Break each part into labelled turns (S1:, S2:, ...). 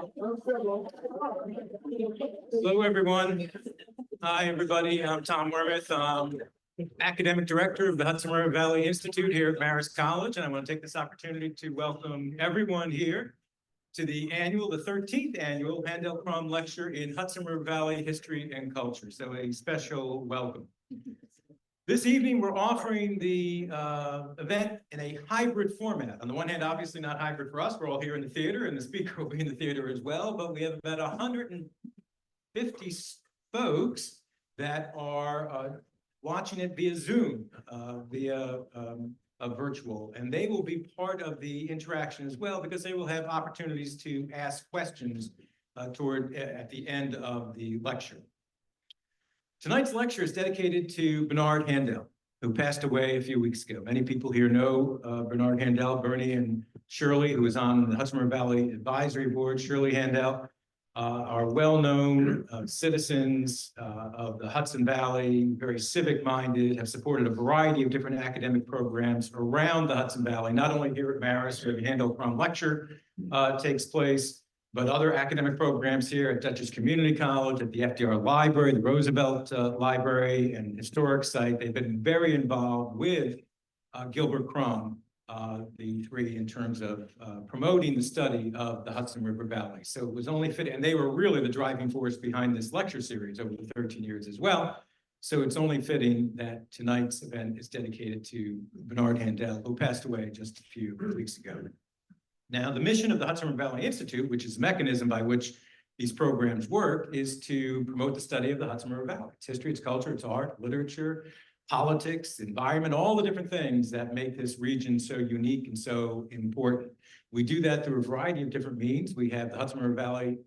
S1: Hello, everyone. Hi, everybody. I'm Tom Wormuth, Academic Director of the Hudson River Valley Institute here at Marist College, and I want to take this opportunity to welcome everyone here to the 13th annual Handel-Krom Lecture in Hudson River Valley History and Culture. So a special welcome. This evening, we're offering the event in a hybrid format. On the one hand, obviously not hybrid for us. We're all here in the theater, and the speaker will be in the theater as well. But we have about 150 folks that are watching it via Zoom, via a virtual. And they will be part of the interaction as well, because they will have opportunities to ask questions at the end of the lecture. Tonight's lecture is dedicated to Bernard Handel, who passed away a few weeks ago. Many people here know Bernard Handel, Bernie and Shirley, who is on the Hudson River Valley Advisory Board. Shirley Handel are well-known citizens of the Hudson Valley, very civic-minded, have supported a variety of different academic programs around the Hudson Valley, not only here at Marist, where the Handel-Krom Lecture takes place, but other academic programs here at Dutchess Community College, at the FDR Library, the Roosevelt Library, and Historic Site. They've been very involved with Gilbert Krom, the three, in terms of promoting the study of the Hudson River Valley. So it was only fitting, and they were really the driving force behind this lecture series over the 13 years as well. So it's only fitting that tonight's event is dedicated to Bernard Handel, who passed away just a few weeks ago. Now, the mission of the Hudson River Valley Institute, which is the mechanism by which these programs work, is to promote the study of the Hudson River Valley. Its history, its culture, its art, literature, politics, environment, all the different things that make this region so unique and so important. We do that through a variety of different means. We have the Hudson River Valley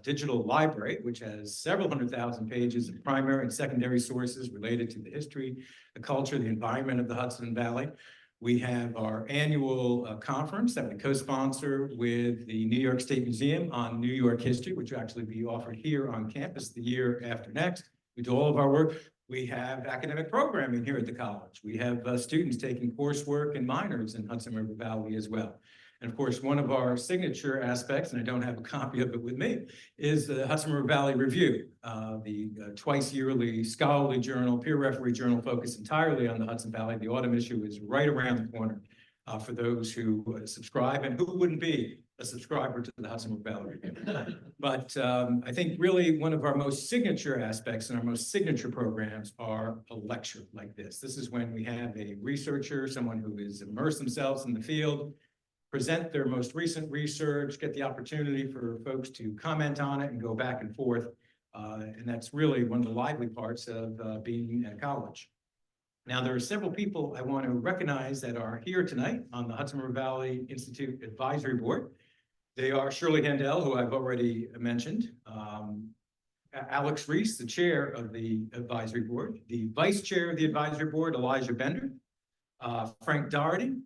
S1: Digital Library, which has several 100,000 pages of primary and secondary sources related to the history, the culture, the environment of the Hudson Valley. We have our annual conference that we co-sponsor with the New York State Museum on New York history, which will actually be offered here on campus the year after next. We do all of our work. We have academic programming here at the college. We have students taking coursework and minors in Hudson River Valley as well. And of course, one of our signature aspects, and I don't have a copy of it with me, is the Hudson River Valley Review, the twice yearly scholarly journal, peer referee journal focused entirely on the Hudson Valley. The autumn issue is right around the corner for those who subscribe, and who wouldn't be a subscriber to the Hudson River Valley Review. But I think really one of our most signature aspects and our most signature programs are a lecture like this. This is when we have a researcher, someone who has immersed themselves in the field, present their most recent research, get the opportunity for folks to comment on it and go back and forth. And that's really one of the lively parts of being at college. Now, there are several people I want to recognize that are here tonight on the Hudson River Valley Institute Advisory Board. They are Shirley Handel, who I've already mentioned, Alex Reese, the chair of the advisory board, the vice chair of the advisory board, Elijah Bender, Frank Doherty,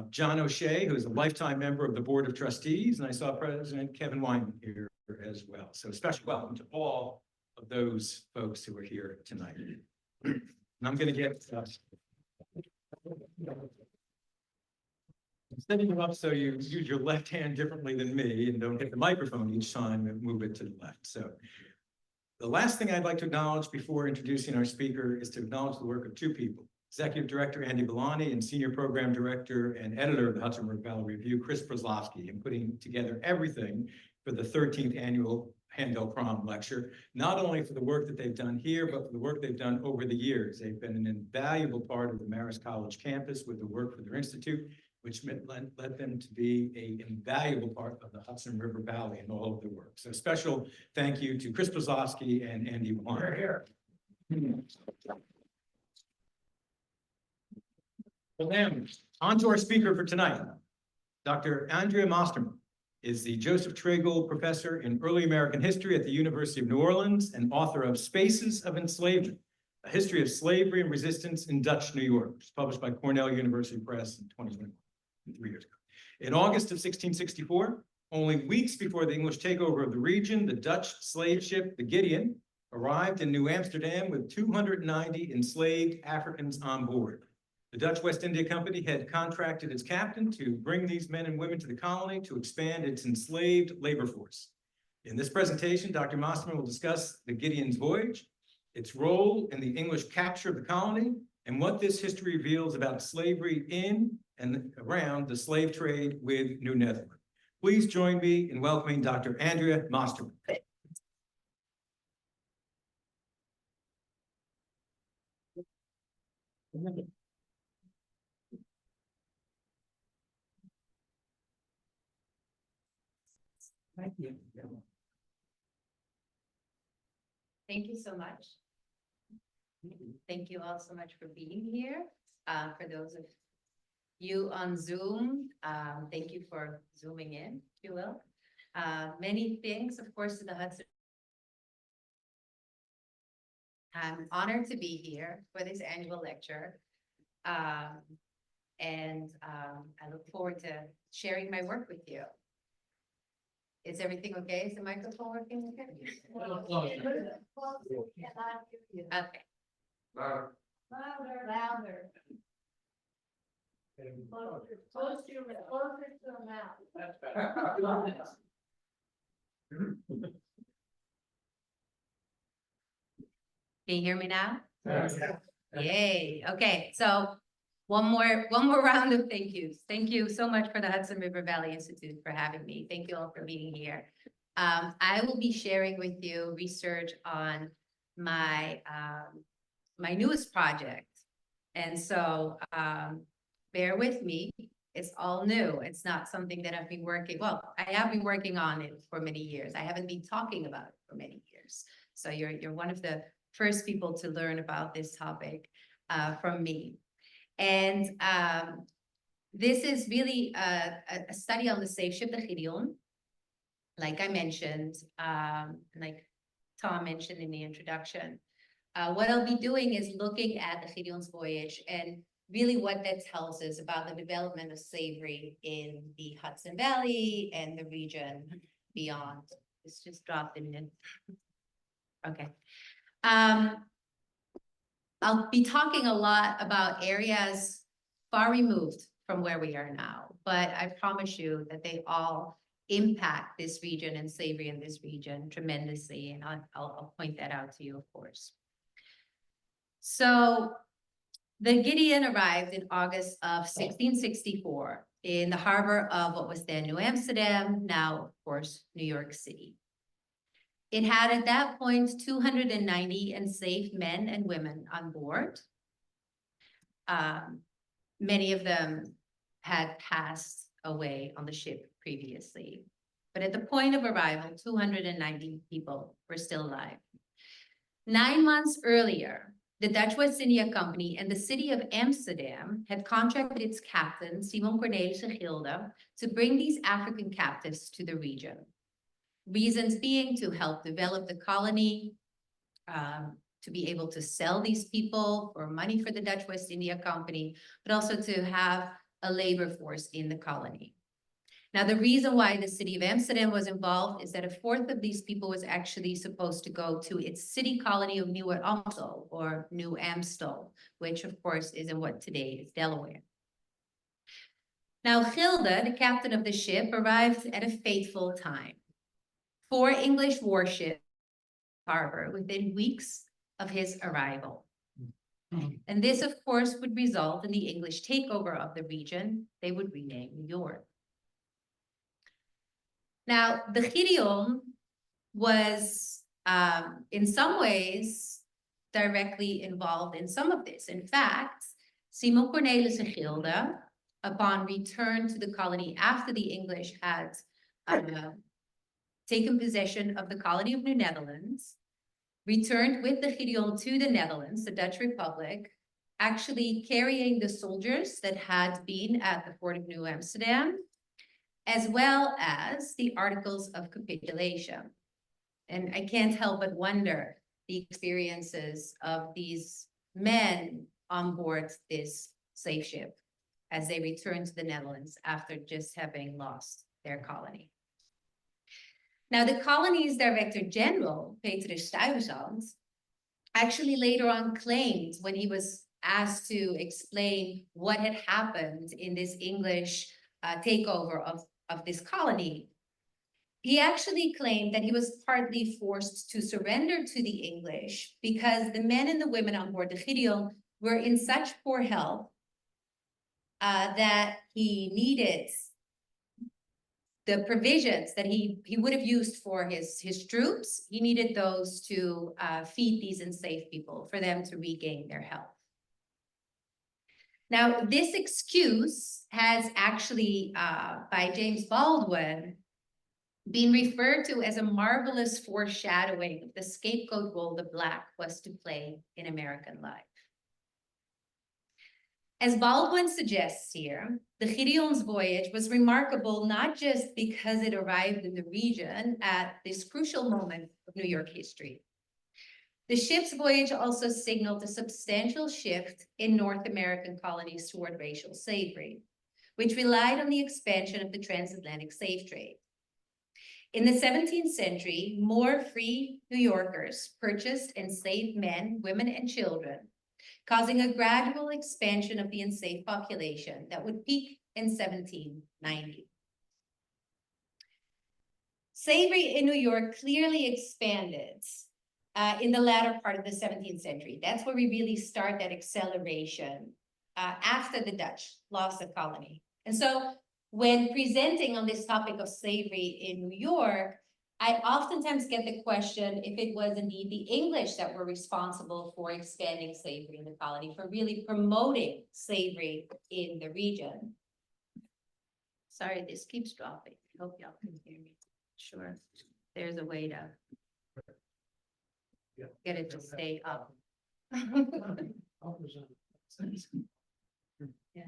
S1: John O'Shea, who is a lifetime member of the Board of Trustees, and I saw President Kevin Wyman here as well. So a special welcome to all of those folks who are here tonight. And I'm going to get I'm setting you up so you use your left hand differently than me and don't hit the microphone each time and move it to the left. So the last thing I'd like to acknowledge before introducing our speaker is to acknowledge the work of two people. Executive Director Andy Bellani and Senior Program Director and Editor of the Hudson River Valley Review, Chris Brzezowski, in putting together everything for the 13th annual Handel-Krom Lecture, not only for the work that they've done here, but for the work they've done over the years. They've been an invaluable part of the Marist College campus with the work for their institute, which led them to be an invaluable part of the Hudson River Valley and all of their work. So special thank you to Chris Brzezowski and Andy Bellani. Here. Well, then, on to our speaker for tonight. Dr. Andrea Mosterman is the Joseph Tragle Professor in Early American History at the University of New Orleans and author of Spaces of Enslavement, A History of Slavery and Resistance in Dutch New York, which was published by Cornell University Press in 2021, 3 years ago. In August of 1664, only weeks before the English takeover of the region, the Dutch slave ship, the Gideon, arrived in New Amsterdam with 290 enslaved Africans on board. The Dutch West India Company had contracted its captain to bring these men and women to the colony to expand its enslaved labor force. In this presentation, Dr. Mosterman will discuss the Gideon's voyage, its role in the English capture of the colony, and what this history reveals about slavery in and around the slave trade with New Netherland. Please join me in welcoming Dr. Andrea Mosterman.
S2: Thank you. Thank you so much. Thank you all so much for being here. For those of you on Zoom, thank you for zooming in, if you will. Many thanks, of course, to the Hudson. I'm honored to be here for this annual lecture. I look forward to sharing my work with you. Is everything okay? Is the microphone working okay? Okay.
S3: Louder. Closer to the mouth.
S2: Can you hear me now? Yay. Okay, so one more round of thank yous. Thank you so much for the Hudson River Valley Institute for having me. Thank you all for being here. I will be sharing with you research on my my newest project. And so bear with me. It's all new. It's not something that I've been working. Well, I have been working on it for many years. I haven't been talking about it for many years. So you're one of the first people to learn about this topic from me. And this is really a study on the slave ship, the Gideon. Like I mentioned, like Tom mentioned in the introduction. What I'll be doing is looking at the Gideon's voyage and really what that tells us about the development of slavery in the Hudson Valley and the region beyond. It's just dropped in. Okay. I'll be talking a lot about areas far removed from where we are now, but I promise you that they all impact this region and slavery in this region tremendously, and I'll point that out to you, of course. So the Gideon arrived in August of 1664 in the harbor of what was then New Amsterdam, now, of course, New York City. It had at that point 290 enslaved men and women on board. Many of them had passed away on the ship previously. But at the point of arrival, 290 people were still alive. 9 months earlier, the Dutch West India Company and the city of Amsterdam had contracted its captain, Simon Cornelissen Gilbert, to bring these African captives to the region. Reasons being to help develop the colony, to be able to sell these people for money for the Dutch West India Company, but also to have a labor force in the colony. Now, the reason why the city of Amsterdam was involved is that a fourth of these people was actually supposed to go to its city colony of Nieuwe Amstel, or New Amstel, which of course is in what today is Delaware. Now, Gilbert, the captain of the ship, arrived at a fateful time. 4 English warships harbor within weeks of his arrival. And this, of course, would result in the English takeover of the region they would rename New York. Now, the Gideon was, in some ways, directly involved in some of this. In fact, Simon Cornelissen Gilbert, upon return to the colony after the English had taken possession of the colony of New Netherlands, returned with the Gideon to the Netherlands, the Dutch Republic, actually carrying the soldiers that had been at the port of New Amsterdam, as well as the articles of capitulation. And I can't help but wonder the experiences of these men on board this slave ship as they returned to the Netherlands after just having lost their colony. Now, the colony's Director General, Petrus Stuyvesant, actually later on claimed when he was asked to explain what had happened in this English takeover of this colony, he actually claimed that he was partly forced to surrender to the English because the men and the women on board the Gideon were in such poor health that he needed the provisions that he would have used for his troops. He needed those to feed these enslaved people for them to regain their health. Now, this excuse has actually, by James Baldwin, been referred to as a marvelous foreshadowing of the scapegoat role the Black was to play in American life. As Baldwin suggests here, the Gideon's voyage was remarkable not just because it arrived in the region at this crucial moment of New York history. The ship's voyage also signaled a substantial shift in North American colonies toward racial slavery, which relied on the expansion of the transatlantic slave trade. In the 17th century, more free New Yorkers purchased enslaved men, women, and children, causing a gradual expansion of the enslaved population that would peak in 1790. Slavery in New York clearly expanded in the latter part of the 17th century. That's where we really start that acceleration after the Dutch lost the colony. And so when presenting on this topic of slavery in New York, I oftentimes get the question if it was indeed the English that were responsible for expanding slavery in the colony, for really promoting slavery in the region. Sorry, this keeps dropping. I hope y'all can hear me. Sure, there's a way to get it to stay up. Yeah.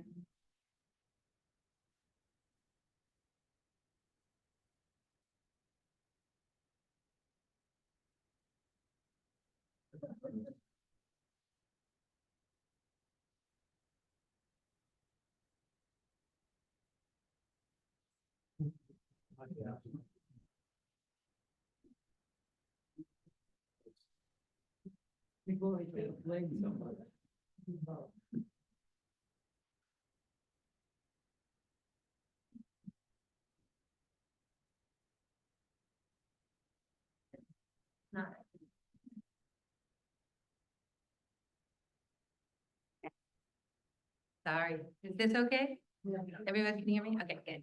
S2: Sorry, is this okay? Yeah. Everyone can hear me? Okay, good.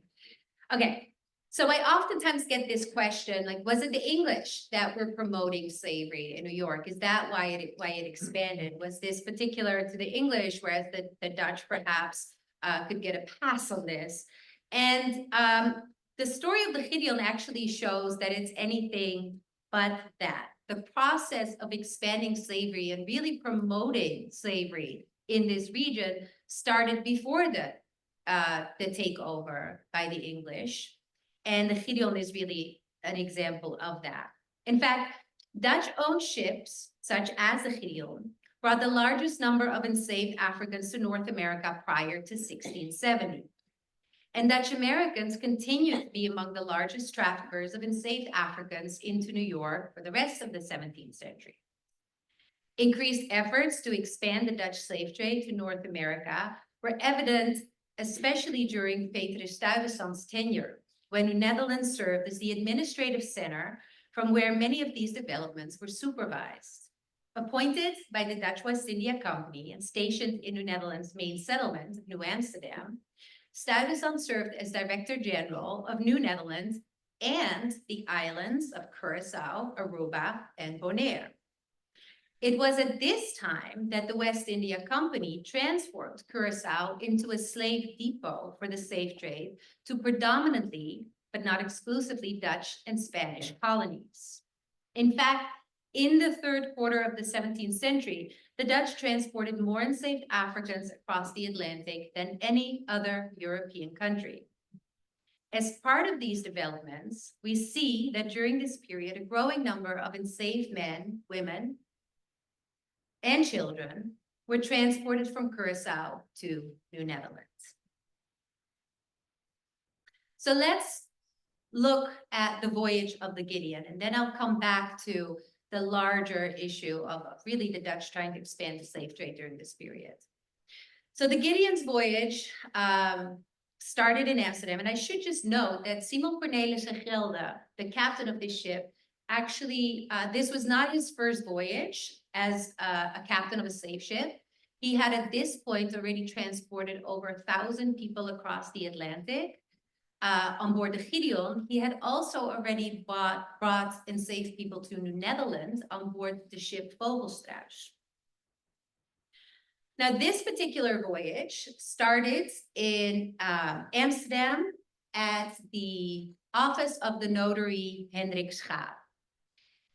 S2: Okay, so I oftentimes get this question, like, was it the English that were promoting slavery in New York? Is that why it expanded? Was this particular to the English, whereas the Dutch perhaps could get a pass on this? And the story of the Gideon actually shows that it's anything but that. The process of expanding slavery and really promoting slavery in this region started before the takeover by the English. And the Gideon is really an example of that. In fact, Dutch-owned ships, such as the Gideon, brought the largest number of enslaved Africans to North America prior to 1670. And Dutch Americans continued to be among the largest traffickers of enslaved Africans into New York for the rest of the 17th century. Increased efforts to expand the Dutch slave trade to North America were evident, especially during Petrus Stuyvesant's tenure, when the Netherlands served as the administrative center from where many of these developments were supervised. Appointed by the Dutch West India Company and stationed in the Netherlands' main settlement, New Amsterdam, Stuyvesant served as Director General of New Netherlands and the islands of Curaçao, Aruba, and Bonaire. It was at this time that the West India Company transformed Curaçao into a slave depot for the slave trade to predominantly, but not exclusively, Dutch and Spanish colonies. In fact, in the third quarter of the 17th century, the Dutch transported more enslaved Africans across the Atlantic than any other European country. As part of these developments, we see that during this period, a growing number of enslaved men, women, and children were transported from Curaçao to New Netherlands. So let's look at the voyage of the Gideon, and then I'll come back to the larger issue of really the Dutch trying to expand the slave trade during this period. So the Gideon's voyage started in Amsterdam, and I should just note that Simon Cornelissen Gilbert, the captain of this ship, actually, this was not his first voyage as a captain of a slave ship. He had at this point already transported over 1,000 people across the Atlantic. On board the Gideon, he had also already brought enslaved people to New Netherlands on board the ship Vogelstruis. Now, this particular voyage started in Amsterdam at the office of the notary Hendrik Schaap.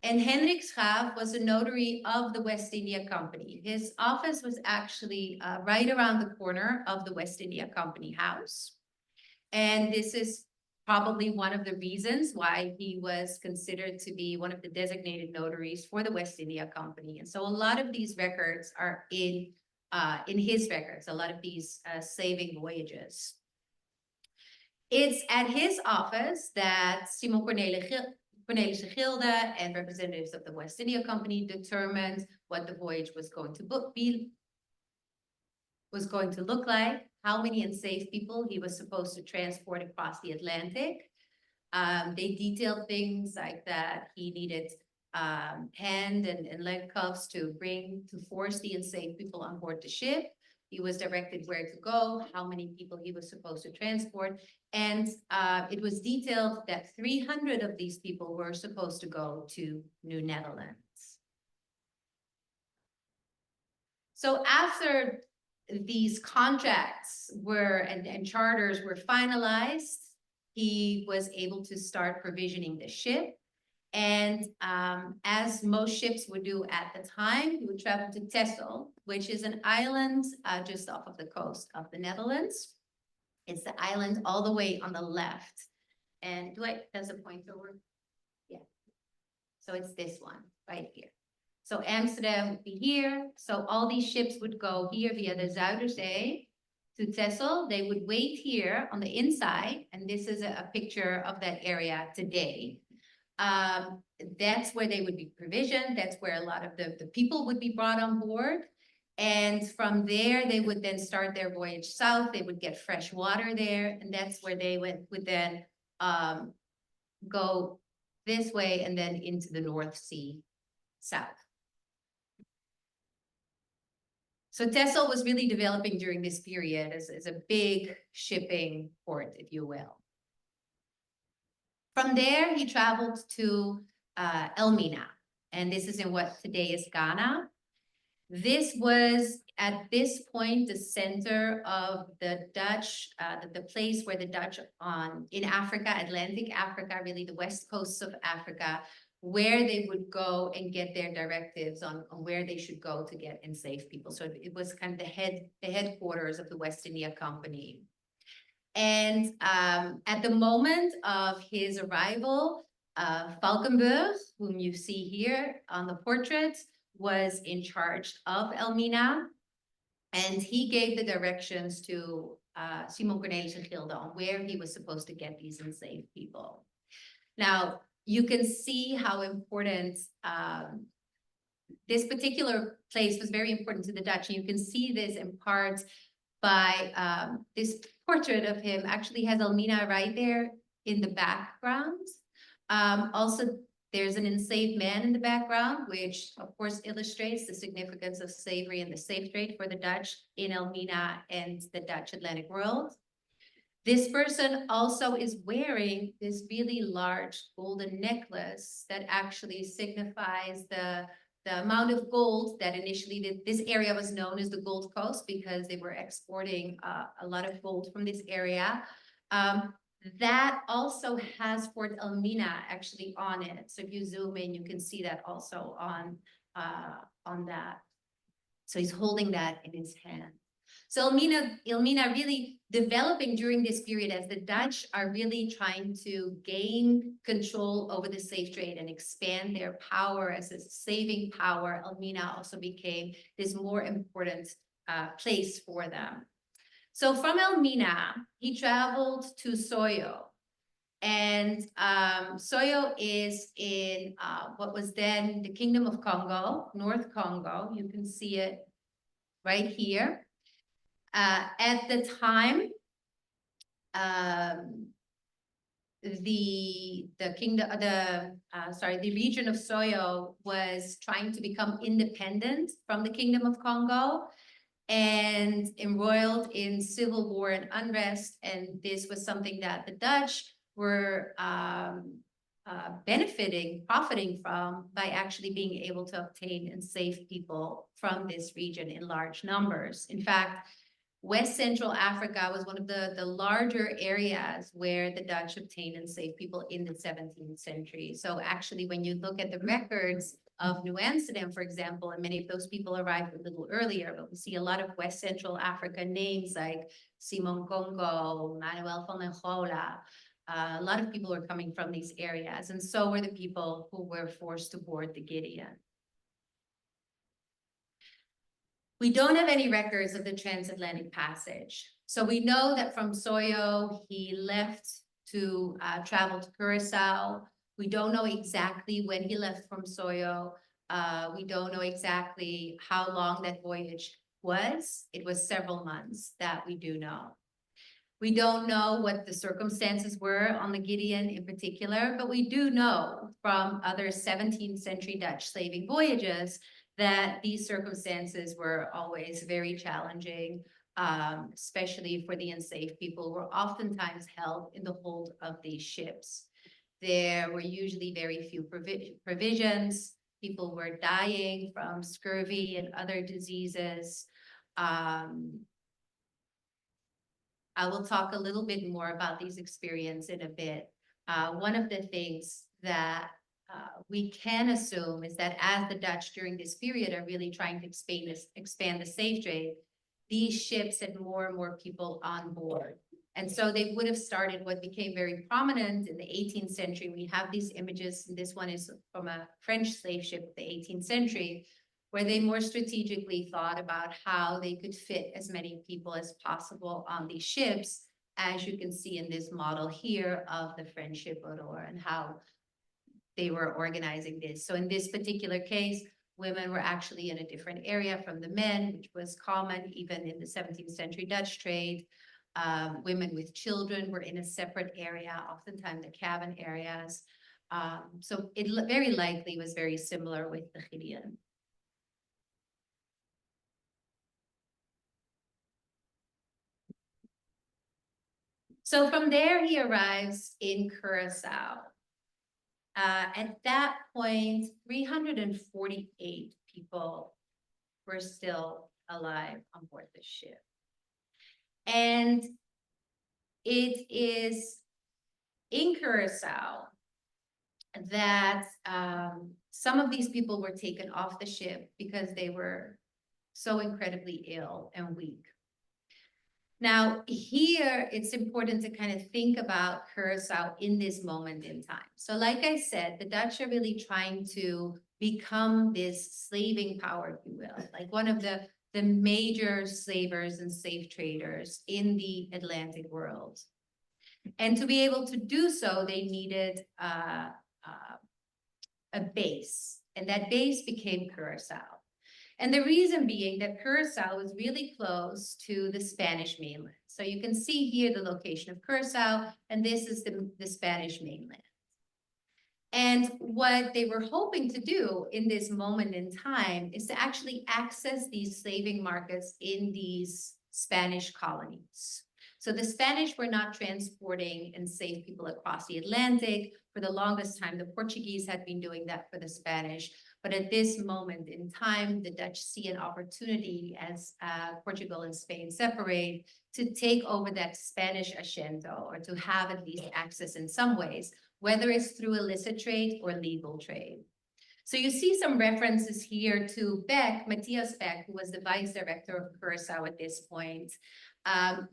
S2: And Hendrik Schaap was a notary of the West India Company. His office was actually right around the corner of the West India Company house. And this is probably one of the reasons why he was considered to be one of the designated notaries for the West India Company. And so a lot of these records are in his records, a lot of these slaving voyages. It's at his office that Simon Cornelissen Gilbert and representatives of the West India Company determined what the voyage was going to look like, how many enslaved people he was supposed to transport across the Atlantic. They detailed things like that he needed hand and leg cuffs to force the enslaved people on board the ship. He was directed where to go, how many people he was supposed to transport. And it was detailed that 300 of these people were supposed to go to New Netherlands. So after these contracts and charters were finalized, he was able to start provisioning the ship. And as most ships would do at the time, he would travel to Texel, which is an island just off of the coast of the Netherlands. It's the island all the way on the left. And does it point over? Yeah. So it's this one right here. So Amsterdam would be here. So all these ships would go here via the Zuiderzee to Texel. They would wait here on the inside. And this is a picture of that area today. That's where they would be provisioned. That's where a lot of the people would be brought on board. And from there, they would then start their voyage south. They would get fresh water there. And that's where they would then go this way and then into the North Sea south. So Texel was really developing during this period as a big shipping port, if you will. From there, he traveled to Elmina, and this is in what today is Ghana. This was, at this point, the center of the Dutch, the place where the Dutch in Africa, Atlantic Africa, really the west coast of Africa, where they would go and get their directives on where they should go to get enslaved people. So it was kind of the headquarters of the West India Company. And at the moment of his arrival, Valkenburg, whom you see here on the portrait, was in charge of Elmina. And he gave the directions to Simon Cornelissen Gilbert on where he was supposed to get these enslaved people. Now, you can see how important this particular place was very important to the Dutch. And you can see this in part by this portrait of him actually has Elmina right there in the background. Also, there's an enslaved man in the background, which of course illustrates the significance of slavery and the slave trade for the Dutch in Elmina and the Dutch Atlantic world. This person also is wearing this really large golden necklace that actually signifies the amount of gold that initially this area was known as the Gold Coast because they were exporting a lot of gold from this area. That also has Fort Elmina actually on it. So if you zoom in, you can see that also on that. So he's holding that in his hand. So Elmina really developing during this period as the Dutch are really trying to gain control over the slave trade and expand their power as a saving power. Elmina also became this more important place for them. So from Elmina, he traveled to Soyo. And Soyo is in what was then the Kingdom of Congo, North Congo. You can see it right here. At the time, the region of Soyo was trying to become independent from the Kingdom of Congo and embroiled in civil war and unrest. And this was something that the Dutch were profiting from by actually being able to obtain and save people from this region in large numbers. In fact, West Central Africa was one of the larger areas where the Dutch obtained and saved people in the 17th century. So actually, when you look at the records of New Amsterdam, for example, and many of those people arrived a little earlier, but we see a lot of West Central Africa names like Simon Congo, Manuel van den Gola. A lot of people were coming from these areas, and so were the people who were forced to board the Gideon. We don't have any records of the transatlantic passage. So we know that from Soyo, he left to travel to Curacao. We don't know exactly when he left from Soyo. We don't know exactly how long that voyage was. It was several months that we do know. We don't know what the circumstances were on the Gideon in particular, but we do know from other 17th century Dutch slaving voyages that these circumstances were always very challenging, especially for the enslaved people who were oftentimes held in the hold of these ships. There were usually very few provisions. People were dying from scurvy and other diseases. I will talk a little bit more about these experiences in a bit. One of the things that we can assume is that as the Dutch during this period are really trying to expand the slave trade, these ships had more and more people on board. And so they would have started what became very prominent in the 18th century. We have these images, and this one is from a French slave ship of the 18th century, where they more strategically thought about how they could fit as many people as possible on these ships, as you can see in this model here of the French ship Aurore and how they were organizing this. So in this particular case, women were actually in a different area from the men, which was common even in the 17th century Dutch trade. Women with children were in a separate area, oftentimes the cabin areas. So it very likely was very similar with the Gideon. So from there, he arrives in Curacao. At that point, 348 people were still alive on board the ship. And it is in Curacao that some of these people were taken off the ship because they were so incredibly ill and weak. Now, here, it's important to kind of think about Curacao in this moment in time. So like I said, the Dutch are really trying to become this slaving power, if you will, like one of the major slavers and slave traders in the Atlantic world. And to be able to do so, they needed a base, and that base became Curacao. And the reason being that Curacao was really close to the Spanish mainland. So you can see here the location of Curacao, and this is the Spanish mainland. And what they were hoping to do in this moment in time is to actually access these slaving markets in these Spanish colonies. So the Spanish were not transporting enslaved people across the Atlantic. For the longest time, the Portuguese had been doing that for the Spanish. But at this moment in time, the Dutch see an opportunity as Portugal and Spain separate to take over that Spanish asiento, or to have at least access in some ways, whether it's through illicit trade or legal trade. So you see some references here to Beck, Matthias Beck, who was the vice director of Curacao at this point,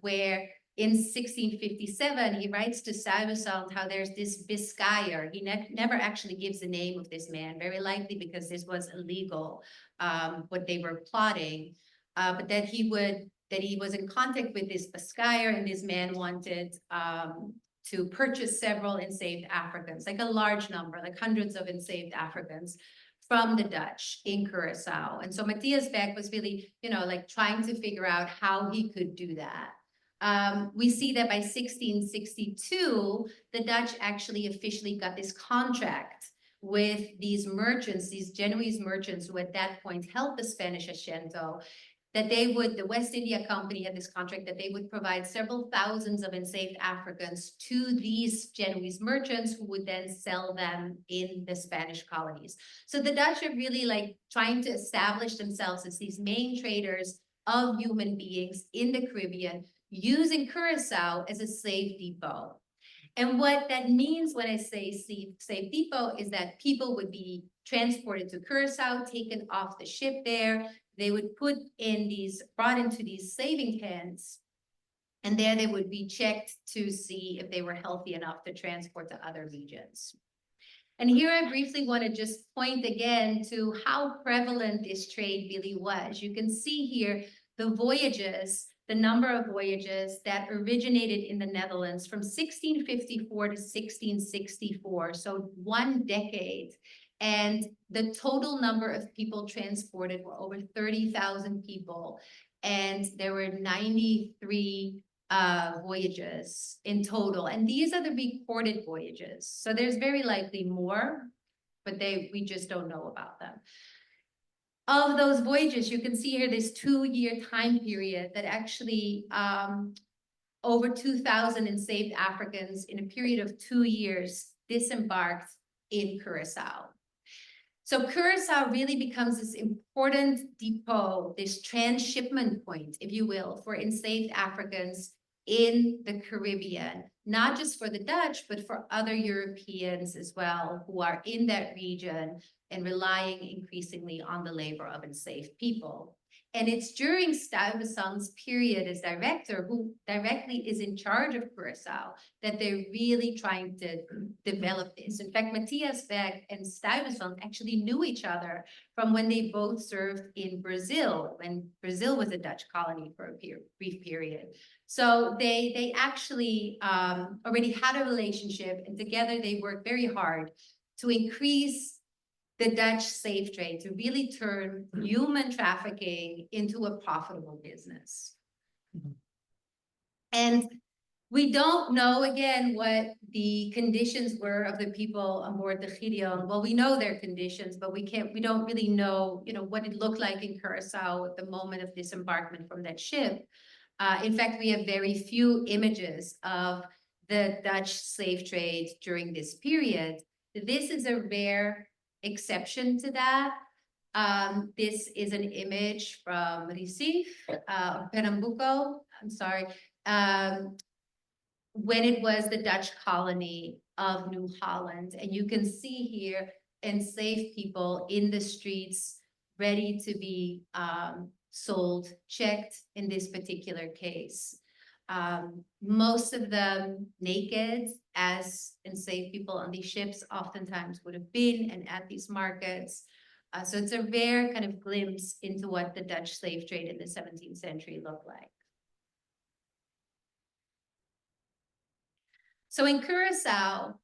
S2: where in 1657, he writes to Stuyvesant how there's this Biscayer. He never actually gives the name of this man, very likely because this was illegal, what they were plotting, but that he was in contact with this Biscayer, and this man wanted to purchase several enslaved Africans, like a large number, like hundreds of enslaved Africans from the Dutch in Curaçao. And so Matthias Beck was really, like trying to figure out how he could do that. We see that by 1662, the Dutch actually officially got this contract with these merchants, these Genoese merchants who at that point held the Spanish Asiento, that the West India Company had this contract that they would provide several thousands of enslaved Africans to these Genoese merchants who would then sell them in the Spanish colonies. So the Dutch are really like trying to establish themselves as these main traders of human beings in the Caribbean, using Curaçao as a slave depot. And what that means when I say slave depot is that people would be transported to Curaçao, taken off the ship there. They would brought into these slaving pens, and there they would be checked to see if they were healthy enough to transport to other regions. And here I briefly want to just point again to how prevalent this trade really was. You can see here the voyages, the number of voyages that originated in the Netherlands from 1654 to 1664, so 1 decade. And the total number of people transported were over 30,000 people. And there were 93 voyages in total. And these are the recorded voyages. So there's very likely more, but we just don't know about them. Of those voyages, you can see here this 2-year time period that actually over 2,000 enslaved Africans in a period of 2 years disembarked in Curaçao. So Curaçao really becomes this important depot, this transshipment point, if you will, for enslaved Africans in the Caribbean, not just for the Dutch, but for other Europeans as well, who are in that region and relying increasingly on the labor of enslaved people. And it's during Stuyvesant's period as director, who directly is in charge of Curaçao, that they're really trying to develop this. In fact, Matthias Beck and Stuyvesant actually knew each other from when they both served in Brazil, when Brazil was a Dutch colony for a brief period. So they actually already had a relationship, and together they worked very hard to increase the Dutch slave trade, to really turn human trafficking into a profitable business. And we don't know, again, what the conditions were of the people on board the Gideon. Well, we know their conditions, but we don't really know, what it looked like in Curaçao at the moment of disembarkment from that ship. In fact, we have very few images of the Dutch slave trade during this period. This is a rare exception to that. This is an image from Recife, Pernambuco, I'm sorry, when it was the Dutch colony of New Holland. And you can see here enslaved people in the streets, ready to be sold, checked in this particular case. Most of them naked, as enslaved people on these ships oftentimes would have been, and at these markets. So it's a rare kind of glimpse into what the Dutch slave trade in the 17th century looked like. So in Curaçao,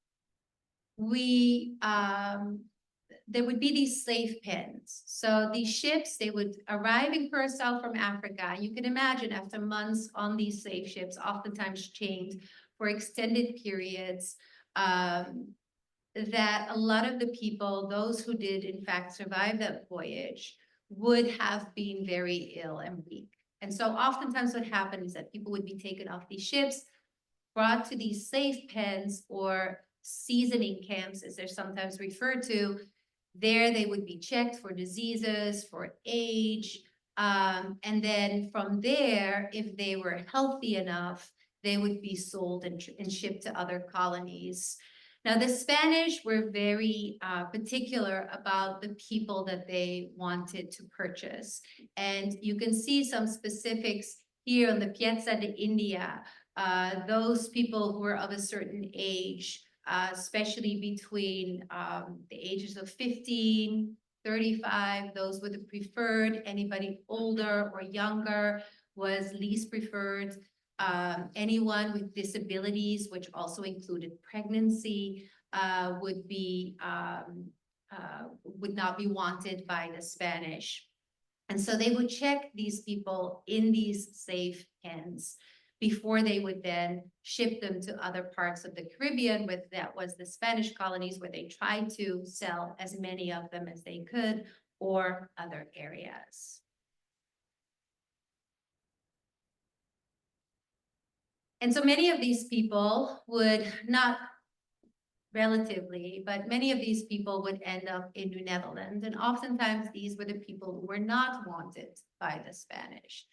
S2: there would be these slave pens. So these ships, they would arrive in Curaçao from Africa. You can imagine after months on these slave ships, oftentimes chained for extended periods, that a lot of the people, those who did in fact survive that voyage, would have been very ill and weak. And so oftentimes what happened is that people would be taken off these ships, brought to these slave pens or seasoning camps, as they're sometimes referred to. There they would be checked for diseases, for age, and then from there, if they were healthy enough, they would be sold and shipped to other colonies. Now, the Spanish were very particular about the people that they wanted to purchase. And you can see some specifics here on the Piazza de India, those people who were of a certain age, especially between the ages of 15, 35, those were the preferred. Anybody older or younger was least preferred. Anyone with disabilities, which also included pregnancy, would not be wanted by the Spanish. And so they would check these people in these safe hands before they would then ship them to other parts of the Caribbean, where that was the Spanish colonies, where they tried to sell as many of them as they could, or other areas. And so many of these people would not relatively, but many of these people would end up in New Netherlands. And oftentimes these were the people who were not wanted by the Spanish.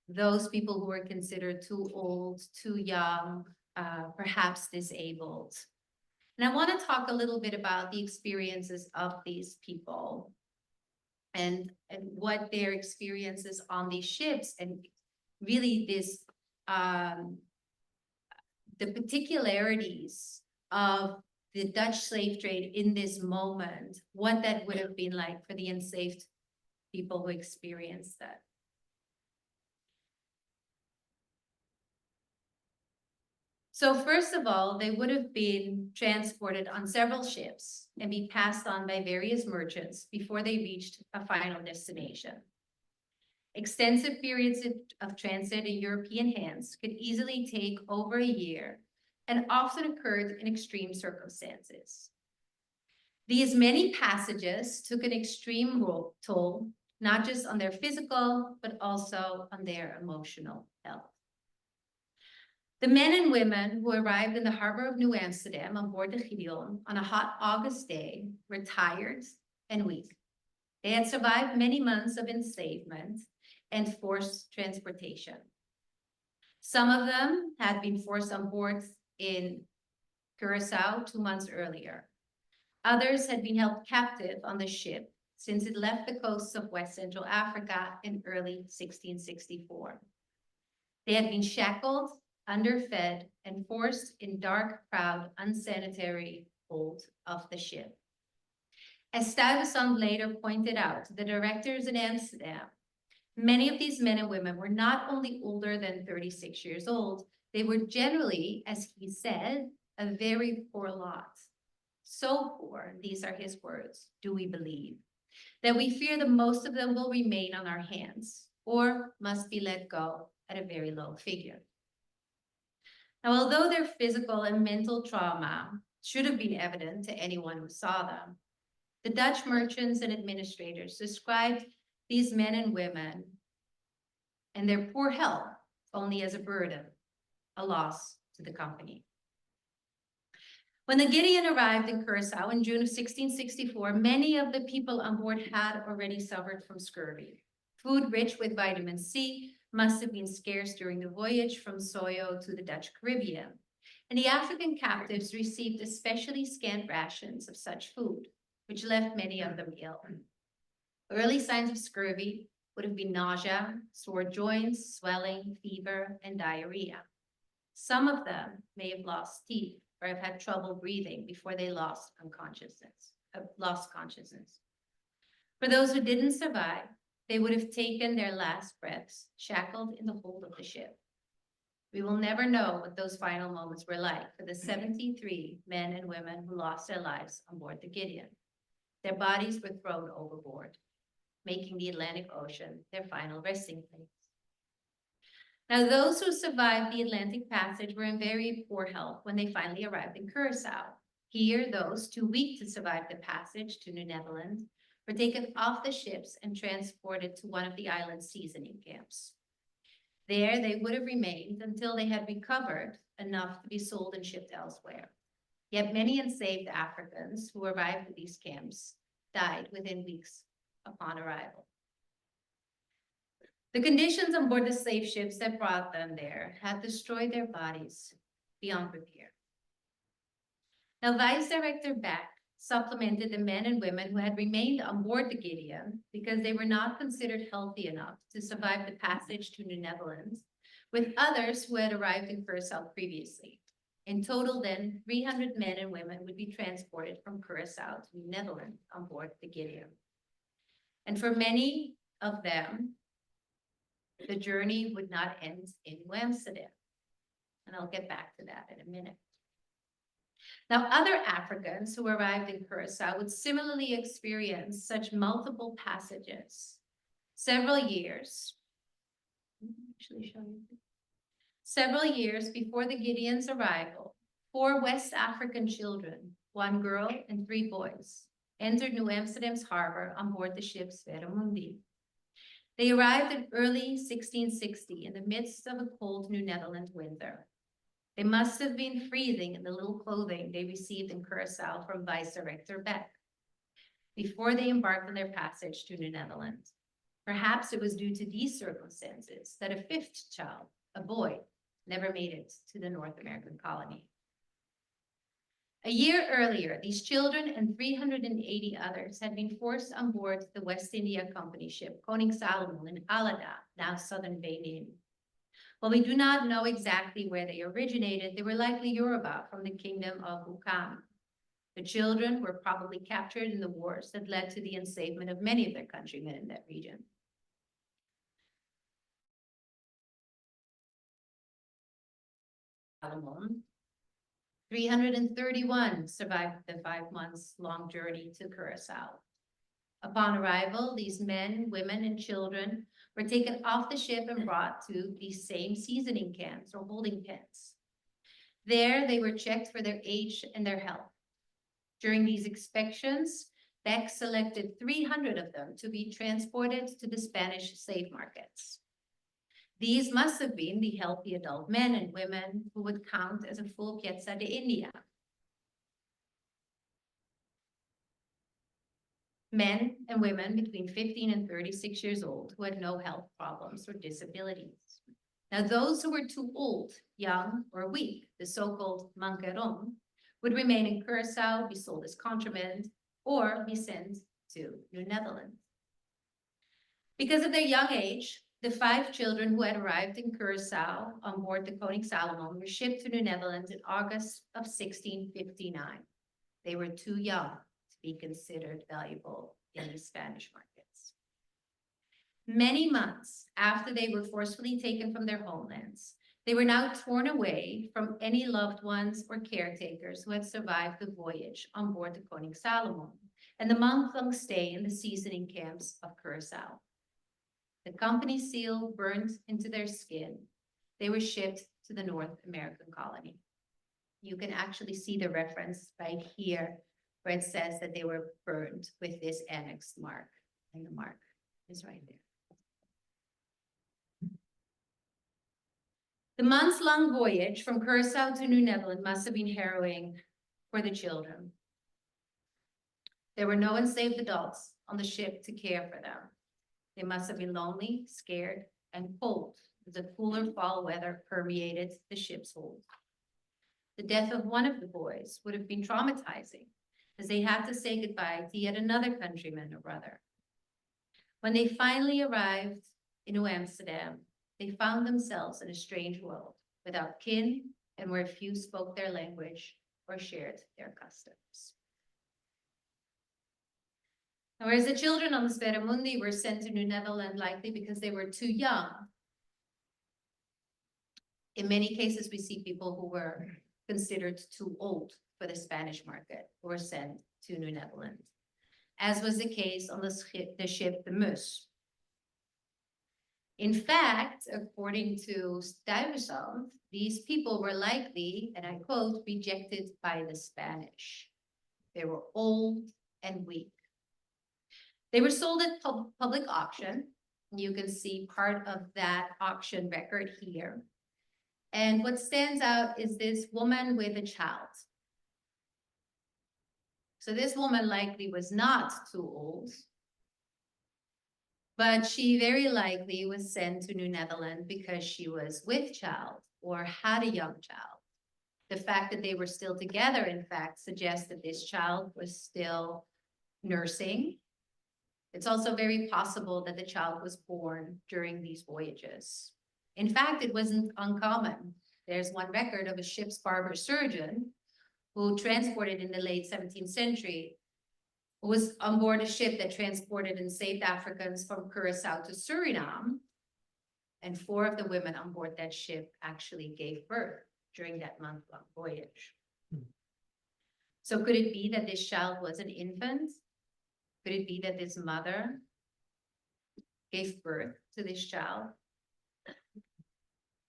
S2: Those people who were considered too old, too young, perhaps disabled. And I want to talk a little bit about the experiences of these people and what their experiences on these ships, and really this, the particularities of the Dutch slave trade in this moment, what that would have been like for the enslaved people who experienced that. So first of all, they would have been transported on several ships and be passed on by various merchants before they reached a final destination. Extensive periods of transit in European hands could easily take over a year and often occurred in extreme circumstances. These many passages took an extreme toll, not just on their physical, but also on their emotional health. The men and women who arrived in the harbor of New Amsterdam on board the Gideon on a hot August day were tired and weak. They had survived many months of enslavement and forced transportation. Some of them had been forced on board in Curacao 2 months earlier. Others had been held captive on the ship since it left the coasts of West Central Africa in early 1664. They had been shackled, underfed, and forced in dark, crowded, unsanitary hold of the ship. As Stuyvesant later pointed out to the directors in Amsterdam, many of these men and women were not only older than 36 years old, they were generally, as he said, a very poor lot. So poor, these are his words, do we believe, that we fear that most of them will remain on our hands or must be let go at a very low figure. Now, although their physical and mental trauma should have been evident to anyone who saw them, the Dutch merchants and administrators described these men and women and their poor health only as a burden, a loss to the company. When the Gideon arrived in Curacao in June of 1664, many of the people on board had already suffered from scurvy. Food rich with vitamin C must have been scarce during the voyage from Soyo to the Dutch Caribbean, and the African captives received especially scant rations of such food, which left many of them ill. Early signs of scurvy would have been nausea, sore joints, swelling, fever, and diarrhea. Some of them may have lost teeth or have had trouble breathing before they lost consciousness. For those who didn't survive, they would have taken their last breaths shackled in the hold of the ship. We will never know what those final moments were like for the 73 men and women who lost their lives on board the Gideon. Their bodies were thrown overboard, making the Atlantic Ocean their final resting place. Now, those who survived the Atlantic Passage were in very poor health when they finally arrived in Curacao. Here, those too weak to survive the passage to New Netherlands were taken off the ships and transported to one of the island's seasoning camps. There, they would have remained until they had recovered enough to be sold and shipped elsewhere. Yet many enslaved Africans who arrived at these camps died within weeks upon arrival. The conditions on board the slave ships that brought them there had destroyed their bodies beyond repair. Now, Vice Director Beck supplemented the men and women who had remained on board the Gideon because they were not considered healthy enough to survive the passage to New Netherlands, with others who had arrived in Curacao previously. In total, then, 300 men and women would be transported from Curacao to New Netherlands on board the Gideon. And for many of them, the journey would not end in New Amsterdam. And I'll get back to that in a minute. Now, other Africans who arrived in Curacao would similarly experience such multiple passages. Several years before the Gideon's arrival, 4 West African children, 1 girl and 3 boys, entered New Amsterdam's harbor on board the ship Sverremundi. They arrived in early 1660 in the midst of a cold New Netherlands winter. They must have been freezing in the little clothing they received in Curacao from Vice-Director Beck before they embarked on their passage to New Netherlands. Perhaps it was due to these circumstances that a 5th child, a boy, never made it to the North American colony. A year earlier, these children and 380 others had been forced on board the West India Company ship Koning Salomon in Alada, now southern Benin. While we do not know exactly where they originated, they were likely Yoruba from the kingdom of Bukam. The children were probably captured in the wars that led to the enslavement of many of their countrymen in that region. Salomon, 331 survived the 5 months long journey to Curacao. Upon arrival, these men, women, and children were taken off the ship and brought to these same seasoning camps or holding pens. There, they were checked for their age and their health. During these inspections, Beck selected 300 of them to be transported to the Spanish slave markets. These must have been the healthy adult men and women who would count as a full Piazza de India. Men and women between 15 and 36 years old who had no health problems or disabilities. Now, those who were too old, young, or weak, the so-called manqueron, would remain in Curacao, be sold as contraband, or be sent to New Netherlands. Because of their young age, the 5 children who had arrived in Curacao on board the Koning Salomon were shipped to New Netherlands in August of 1659. They were too young to be considered valuable in the Spanish markets. Many months after they were forcefully taken from their homelands, they were now torn away from any loved ones or caretakers who had survived the voyage on board the Koning Salomon and the month-long stay in the seasoning camps of Curacao. The company seal burned into their skin. They were shipped to the North American colony. You can actually see the reference right here where it says that they were burned with this annexed mark, and the mark is right there. The months-long voyage from Curacao to New Netherlands must have been harrowing for the children. There were no enslaved adults on the ship to care for them. They must have been lonely, scared, and cold as the cooler fall weather permeated the ship's hold. The death of one of the boys would have been traumatizing, as they had to say goodbye to yet another countryman or brother. When they finally arrived in New Amsterdam, they found themselves in a strange world, without kin and where few spoke their language or shared their customs. Whereas the children on the Sverremundi were sent to New Netherlands likely because they were too young. In many cases, we see people who were considered too old for the Spanish market who were sent to New Netherlands, as was the case on the ship the Mus. In fact, according to Stuyvesant, these people were likely, and I quote, rejected by the Spanish. They were old and weak. They were sold at public auction. You can see part of that auction record here. And what stands out is this woman with a child. So this woman likely was not too old, but she very likely was sent to New Netherlands because she was with child or had a young child. The fact that they were still together, in fact, suggests that this child was still nursing. It's also very possible that the child was born during these voyages. In fact, it wasn't uncommon. There's one record of a ship's barber surgeon who transported in the late 17th century, who was on board a ship that transported enslaved Africans from Curacao to Suriname. And 4 of the women on board that ship actually gave birth during that month-long voyage. So could it be that this child was an infant? Could it be that this mother gave birth to this child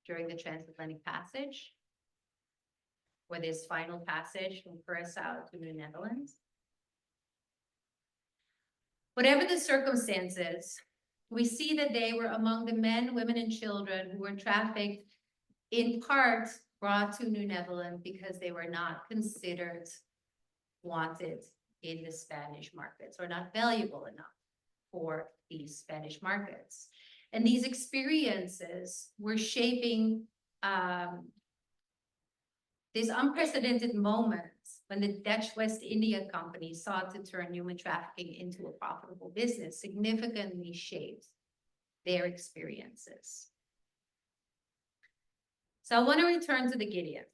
S2: during the transatlantic passage? Or this final passage from Curaçao to New Netherlands? Whatever the circumstances, we see that they were among the men, women, and children who were trafficked, in part brought to New Netherlands because they were not considered wanted in the Spanish markets or not valuable enough for these Spanish markets. And these experiences were shaping this unprecedented moment when the Dutch West India Company sought to turn human trafficking into a profitable business, significantly shaped their experiences. So I want to return to the Gideon.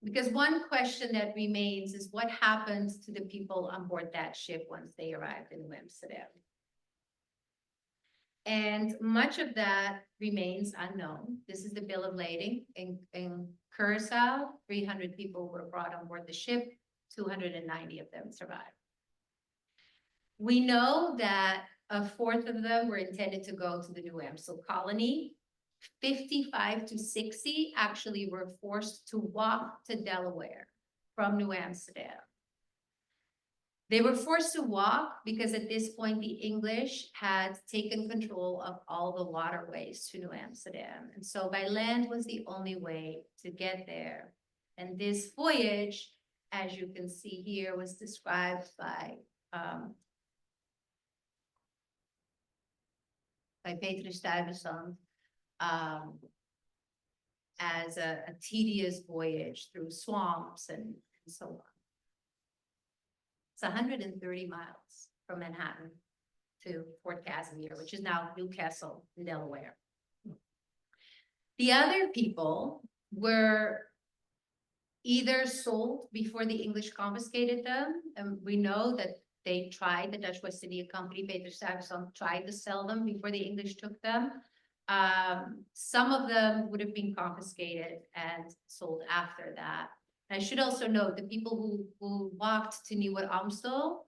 S2: Because one question that remains is what happens to the people on board that ship once they arrived in New Amsterdam? And much of that remains unknown. This is the bill of lading. In Curaçao, 300 people were brought on board the ship, 290 of them survived. We know that a fourth of them were intended to go to the New Amstel colony. 55 to 60 actually were forced to walk to Delaware from New Amsterdam. They were forced to walk because at this point, the English had taken control of all the waterways to New Amsterdam. And so by land was the only way to get there. And this voyage, as you can see here, was described by Peter Stuyvesant as a tedious voyage through swamps and so on. It's 130 miles from Manhattan to Fort Casimir, which is now Newcastle in Delaware. The other people were either sold before the English confiscated them, and we know that they tried, the Dutch West India Company, Peter Stuyvesant tried to sell them before the English took them. Some of them would have been confiscated and sold after that. I should also note the people who walked to Nieuwe Amstel,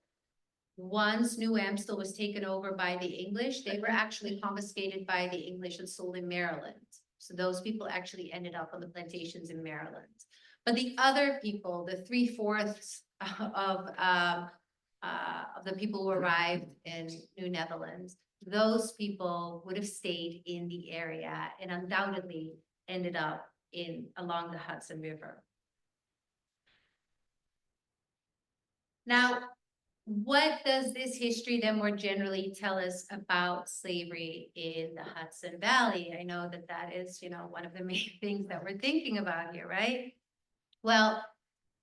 S2: once New Amstel was taken over by the English, they were actually confiscated by the English and sold in Maryland. So those people actually ended up on the plantations in Maryland. But the other people, the 3/4 of the people who arrived in New Netherlands, those people would have stayed in the area and undoubtedly ended up along the Hudson River. Now, what does this history then more generally tell us about slavery in the Hudson Valley? I know that that is, one of the main things that we're thinking about here, right? Well,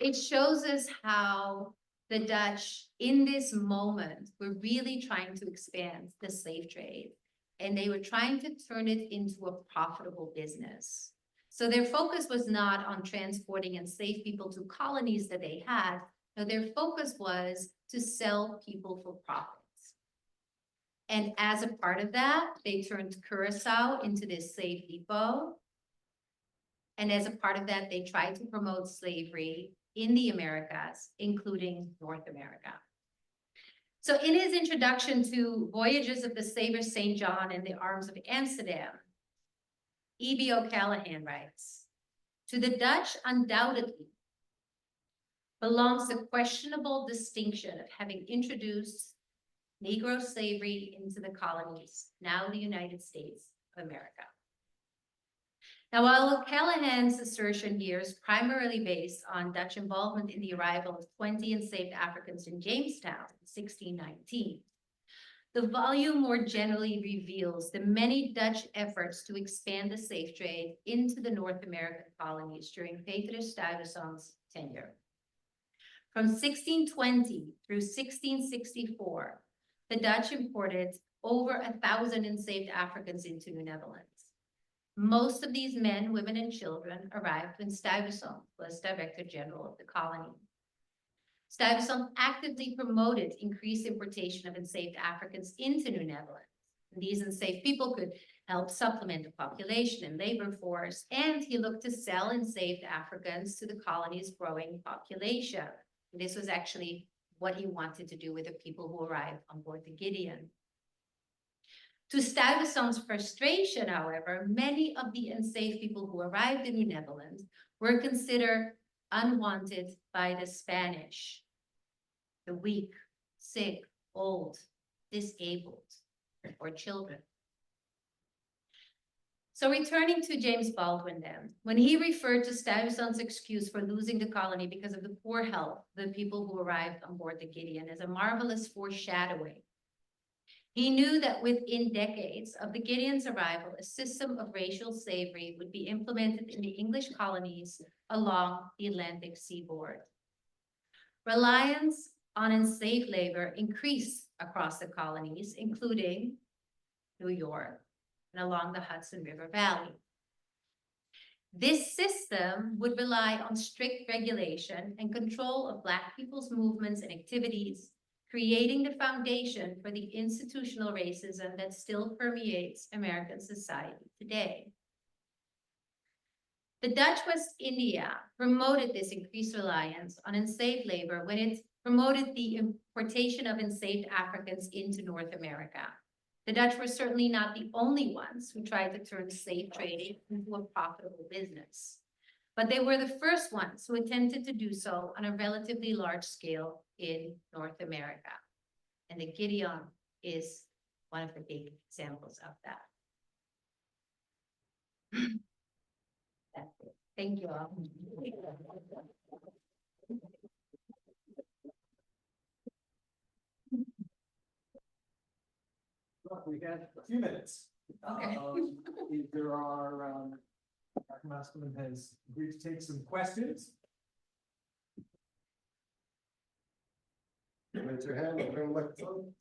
S2: it shows us how the Dutch in this moment were really trying to expand the slave trade, and they were trying to turn it into a profitable business. So their focus was not on transporting enslaved people to colonies that they had. No, their focus was to sell people for profits. And as a part of that, they turned Curaçao into this slave depot. And as a part of that, they tried to promote slavery in the Americas, including North America. So in his introduction to Voyages of the Slaver St. John in the Arms of Amsterdam, E.B. O'Callaghan writes, "To the Dutch, undoubtedly, belongs the questionable distinction of having introduced Negro slavery into the colonies, now the United States of America." Now, while O'Callaghan's assertion here is primarily based on Dutch involvement in the arrival of 20 enslaved Africans in Jamestown in 1619, the volume more generally reveals the many Dutch efforts to expand the slave trade into the North American colonies during Peter Stuyvesant's tenure. From 1620 through 1664, the Dutch imported over 1,000 enslaved Africans into New Netherlands. Most of these men, women, and children arrived when Stuyvesant was Director General of the colony. Stuyvesant actively promoted increased importation of enslaved Africans into New Netherlands. And these enslaved people could help supplement the population and labor force, and he looked to sell enslaved Africans to the colony's growing population. This was actually what he wanted to do with the people who arrived on board the Gideon. To Stuyvesant's frustration, however, many of the enslaved people who arrived in the Netherlands were considered unwanted by the Spanish. The weak, sick, old, disabled, or children. So returning to James Baldwin then, when he referred to Stuyvesant's excuse for losing the colony because of the poor health of the people who arrived on board the Gideon as a marvelous foreshadowing, he knew that within decades of the Gideon's arrival, a system of racial slavery would be implemented in the English colonies along the Atlantic seaboard. Reliance on enslaved labor increased across the colonies, including New York and along the Hudson River Valley. This system would rely on strict regulation and control of Black people's movements and activities, creating the foundation for the institutional racism that still permeates American society today. The Dutch West India promoted this increased reliance on enslaved labor when it promoted the importation of enslaved Africans into North America. The Dutch were certainly not the only ones who tried to turn slave trading into a profitable business, but they were the first ones who attempted to do so on a relatively large scale in North America. And the Gideon is one of the big examples of that. That's it. Thank you all.
S4: Look, we got a few minutes.
S2: Okay.
S4: If there are, Dr. Mosterman has agreed to take some questions. Raise your hand, turn the microphone.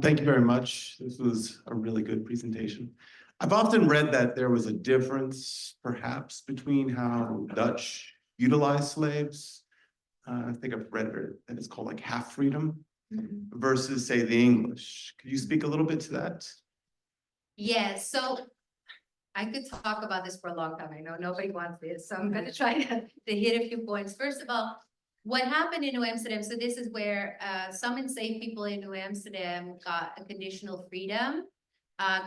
S5: Thank you very much. This was a really good presentation. I've often read that there was a difference, perhaps, between how Dutch utilized slaves. I think I've read that it's called like half freedom versus, say, the English. Could you speak a little bit to that?
S2: Yeah, so I could talk about this for a long time. I know nobody wants this, so I'm gonna try to hit a few points. First of all, what happened in New Amsterdam, so this is where some enslaved people in New Amsterdam got a conditional freedom.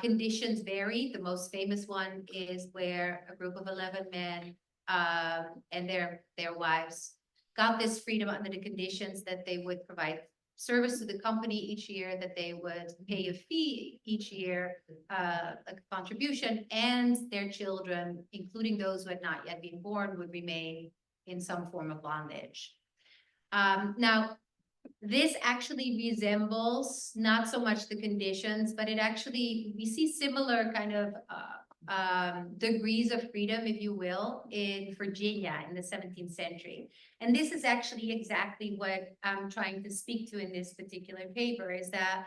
S2: Conditions vary. The most famous one is where a group of 11 men and their wives got this freedom under the conditions that they would provide service to the company each year, that they would pay a fee each year, a contribution, and their children, including those who had not yet been born, would remain in some form of bondage. Now, this actually resembles not so much the conditions, but it actually, we see similar kind of degrees of freedom, if you will, in Virginia in the 17th century. And this is actually exactly what I'm trying to speak to in this particular paper, is that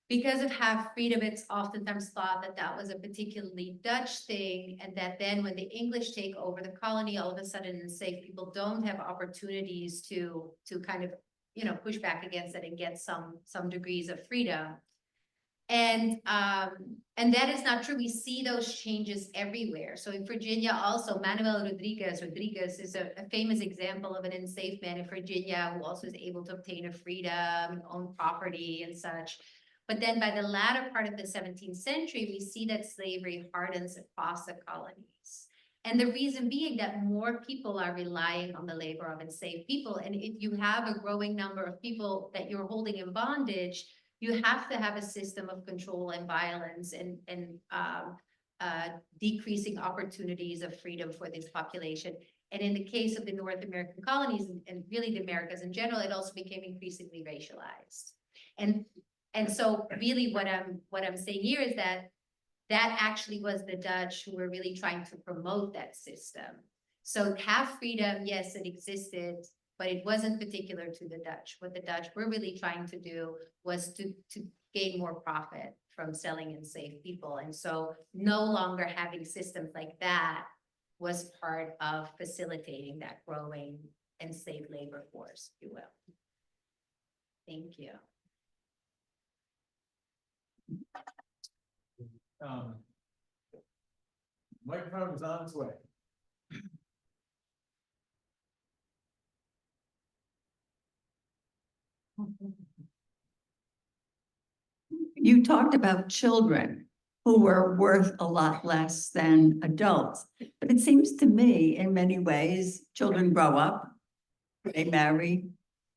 S2: because of half freedom, it's oftentimes thought that that was a particularly Dutch thing, and that then when the English take over the colony, all of a sudden enslaved people don't have opportunities to kind of, you know, push back against it and get some degrees of freedom. And that is not true. We see those changes everywhere. So in Virginia also, Manuel Rodriguez is a famous example of an enslaved man in Virginia who also is able to obtain a freedom, own property and such. But then by the latter part of the 17th century, we see that slavery hardens across the colonies. And the reason being that more people are relying on the labor of enslaved people. And if you have a growing number of people that you're holding in bondage, you have to have a system of control and violence and decreasing opportunities of freedom for this population. And in the case of the North American colonies and really the Americas in general, it also became increasingly racialized. And so really what I'm saying here is that actually was the Dutch who were really trying to promote that system. So half freedom, yes, it existed, but it wasn't particular to the Dutch. What the Dutch were really trying to do was to gain more profit from selling enslaved people. And so no longer having systems like that was part of facilitating that growing enslaved labor force, if you will. Thank you.
S4: Microphone is on its way.
S6: You talked about children who were worth a lot less than adults. But it seems to me, in many ways, children grow up, they marry,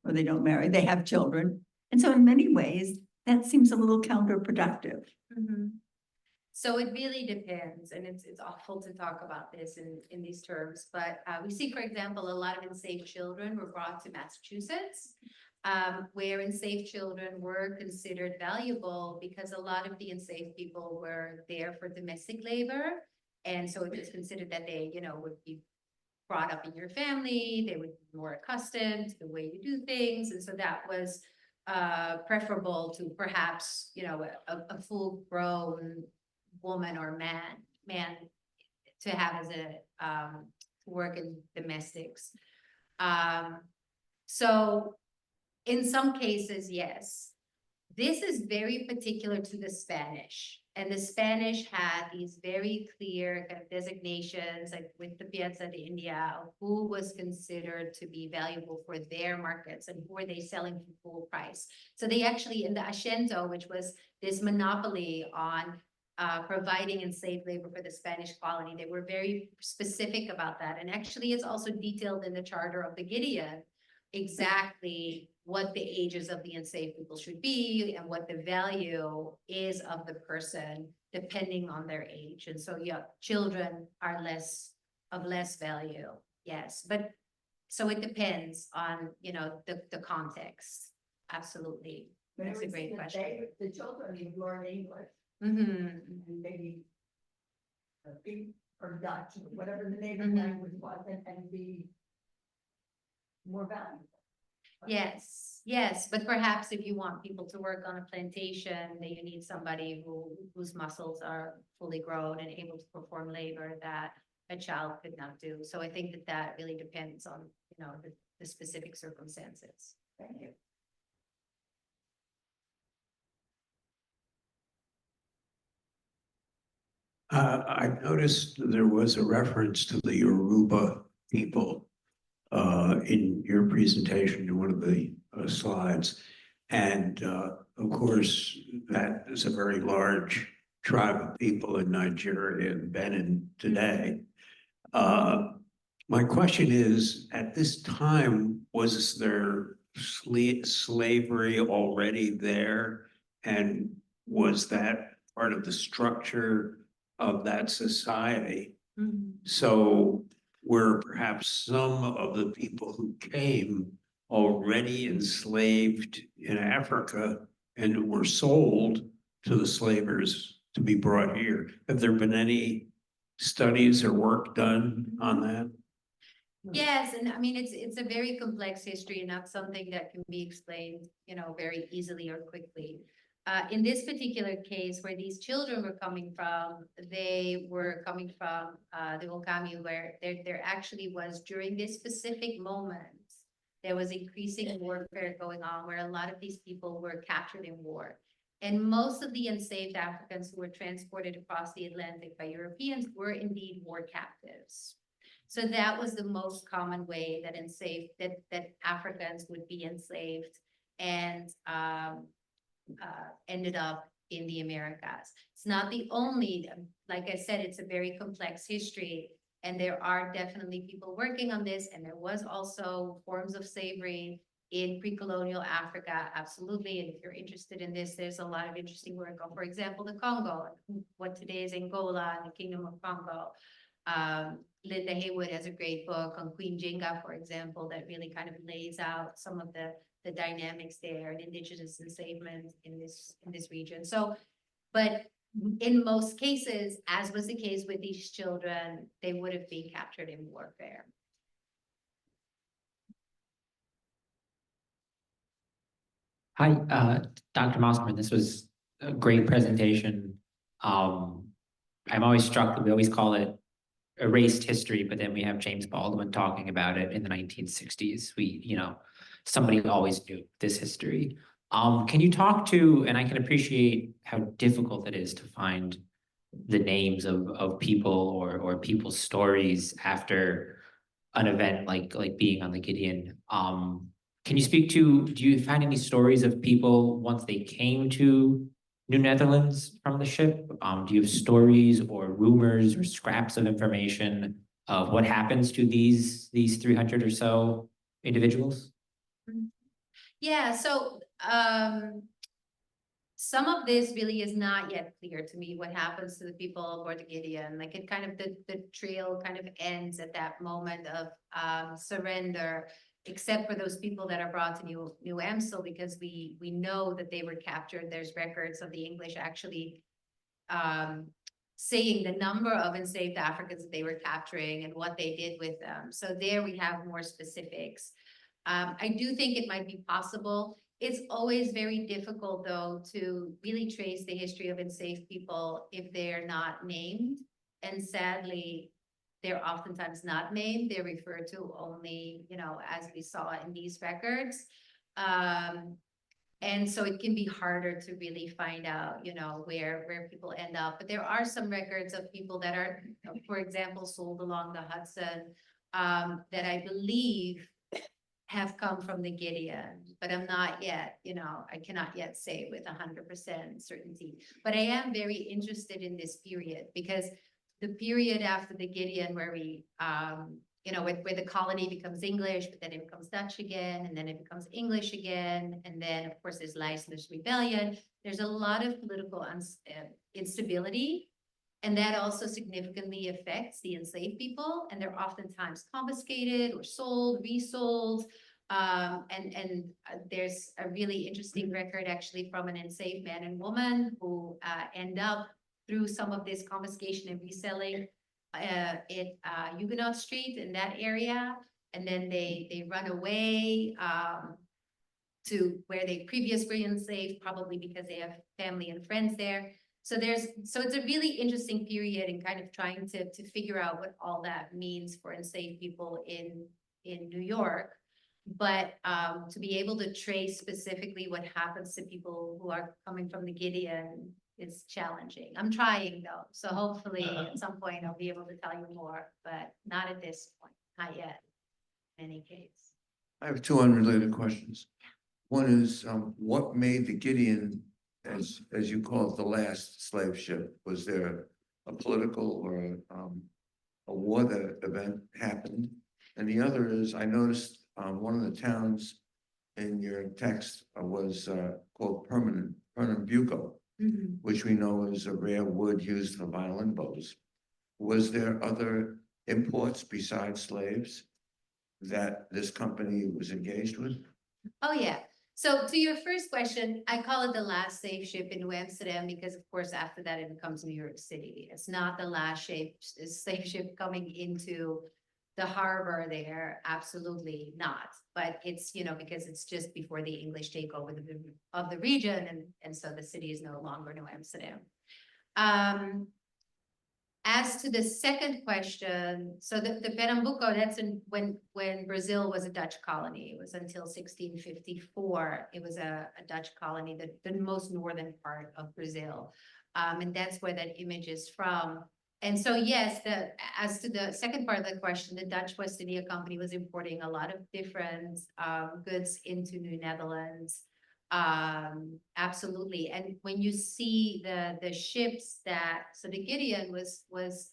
S6: or they don't marry, they have children. And so in many ways, that seems a little counterproductive.
S2: So it really depends, and it's awful to talk about this in these terms, but we see, for example, a lot of enslaved children were brought to Massachusetts, where enslaved children were considered valuable because a lot of the enslaved people were there for domestic labor. And so it was considered that they, you know, would be brought up in your family, they would be more accustomed to the way you do things. And so that was preferable to perhaps, you know, a full-grown woman or man to have as a work in domestics. So in some cases, yes. This is very particular to the Spanish. And the Spanish had these very clear kind of designations, like with the Piazza de India, of who was considered to be valuable for their markets and who were they selling for full price. So they actually, in the Asiento, which was this monopoly on providing enslaved labor for the Spanish colony, they were very specific about that. And actually, it's also detailed in the charter of the Gideon, exactly what the ages of the enslaved people should be and what the value is of the person depending on their age. And so, yeah, children are less value. Yes, but so it depends on, you know, the context. Absolutely. That's a great question.
S6: The children need to learn English
S2: Mhm.
S6: and maybe speak or Dutch, whatever the native
S2: Mhm.
S6: language was, and be more valuable.
S2: Yes, but perhaps if you want people to work on a plantation, then you need somebody whose muscles are fully grown and able to perform labor that a child could not do. So I think that really depends on, you know, the specific circumstances.
S6: Thank you.
S7: I noticed there was a reference to the Yoruba people in your presentation in one of the slides. And of course, that is a very large tribe of people in Nigeria and Benin today. My question is, at this time, was there slavery already there? And was that part of the structure of that society? So were perhaps some of the people who came already enslaved in Africa and were sold to the slavers to be brought here? Have there been any studies or work done on that?
S2: Yes, and I mean, it's a very complex history and not something that can be explained, you know, very easily or quickly. In this particular case, where these children were coming from, they were coming from the Okami, where there actually was, during this specific moment, there was increasing warfare going on, where a lot of these people were captured in war. And most of the enslaved Africans who were transported across the Atlantic by Europeans were indeed war captives. So that was the most common way that that Africans would be enslaved and ended up in the Americas. It's not the only, like I said, it's a very complex history, and there are definitely people working on this, and there was also forms of slavery in pre-colonial Africa, absolutely. And if you're interested in this, there's a lot of interesting work on, for example, the Congo, what today is Angola and the Kingdom of Congo. Linda Haywood has a great book on Queen Jinga, for example, that really kind of lays out some of the dynamics there and indigenous enslavement in this region. So, but in most cases, as was the case with these children, they would have been captured in warfare.
S8: Hi, Dr. Mosterman, this was a great presentation. I'm always struck that we always call it erased history, but then we have James Baldwin talking about it in the 1960s. We, you know, somebody always knew this history. Can you talk to, and I can appreciate how difficult it is to find the names of people or people's stories after an event like being on the Gideon. Can you speak to, do you find any stories of people once they came to New Netherlands from the ship? Do you have stories or rumors or scraps of information of what happens to these 300 or so individuals?
S2: Yeah, so, some of this really is not yet clear to me, what happens to the people aboard the Gideon. Like it kind of, the trail kind of ends at that moment of, surrender, except for those people that are brought to New Amstel, because we know that they were captured. There's records of the English actually, saying the number of enslaved Africans that they were capturing and what they did with them. So there we have more specifics. I do think it might be possible. It's always very difficult, though, to really trace the history of enslaved people if they're not named. And sadly, they're oftentimes not named. They're referred to only, as we saw in these records. And so it can be harder to really find out, where people end up. But there are some records of people that are, for example, sold along the Hudson, that I believe have come from the Gideon, but I'm not yet, I cannot yet say with 100% certainty. But I am very interested in this period, because the period after the Gideon where we, where the colony becomes English, but then it becomes Dutch again, and then it becomes English again. And then of course there's Leisler's Rebellion. There's a lot of political instability. And that also significantly affects the enslaved people, and they're oftentimes confiscated or sold, resold. There's a really interesting record actually from an enslaved man and woman who end up through some of this confiscation and reselling at Huguenot Street in that area. And then they run away to where they previously enslaved, probably because they have family and friends there. So it's a really interesting period in kind of trying to figure out what all that means for enslaved people in New York. But to be able to trace specifically what happens to people who are coming from the Gideon is challenging. I'm trying though, so hopefully at some point I'll be able to tell you more, but not at this point, not yet, in any case.
S9: I have two unrelated questions. One is, what made the Gideon, as you call it, the last slave ship? Was there a political or a war that event happened? And the other is, I noticed one of the towns in your text was called Pernambuco, which we know is a rare wood used for violin bows. Was there other imports besides slaves that this company was engaged with?
S2: Oh, yeah. So to your first question, I call it the last slave ship in New Amsterdam because, of course, after that, it becomes New York City. It's not the last slave ship coming into the harbor there. Absolutely not. But it's, because it's just before the English take over of the region. And so the city is no longer New Amsterdam. As to the second question, so the Pernambuco, that's when Brazil was a Dutch colony. It was until 1654. It was a Dutch colony, the most northern part of Brazil. And that's where that image is from. And so, yes, as to the second part of the question, the Dutch West India Company was importing a lot of different goods into New Netherlands. Absolutely. And when you see the ships so the Gideon was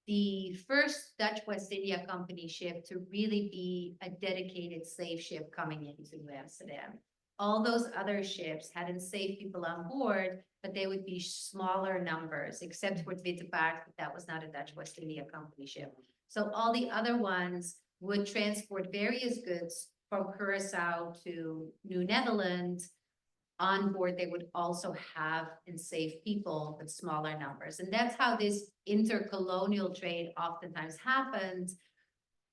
S2: the first Dutch West India Company ship to really be a dedicated slave ship coming into New Amsterdam. All those other ships had enslaved people on board, but they would be smaller numbers, except for Witte Paard, that was not a Dutch West India Company ship. So all the other ones would transport various goods from Curaçao to New Netherlands. On board, they would also have enslaved people with smaller numbers. And that's how this intercolonial trade oftentimes happens.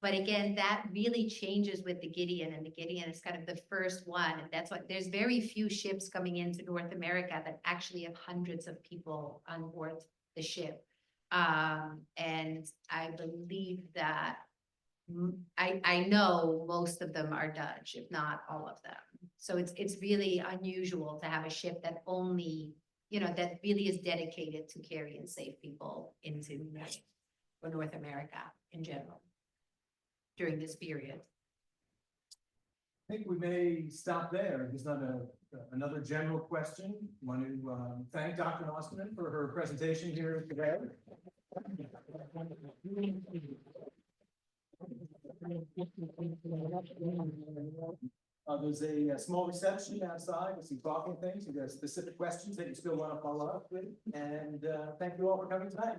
S2: But again, that really changes with the Gideon, and the Gideon is kind of the first one. And that's why there's very few ships coming into North America that actually have hundreds of people on board the ship. And I believe that I know most of them are Dutch, if not all of them. So it's really unusual to have a ship that only, that really is dedicated to carry and save people into or North America in general during this period.
S4: I think we may stop there. There's not another general question. Want to thank Dr. Mosterman for her presentation here today. There's a small reception outside with some talking things. If you have specific questions that you still want to follow up with, and thank you all for coming tonight.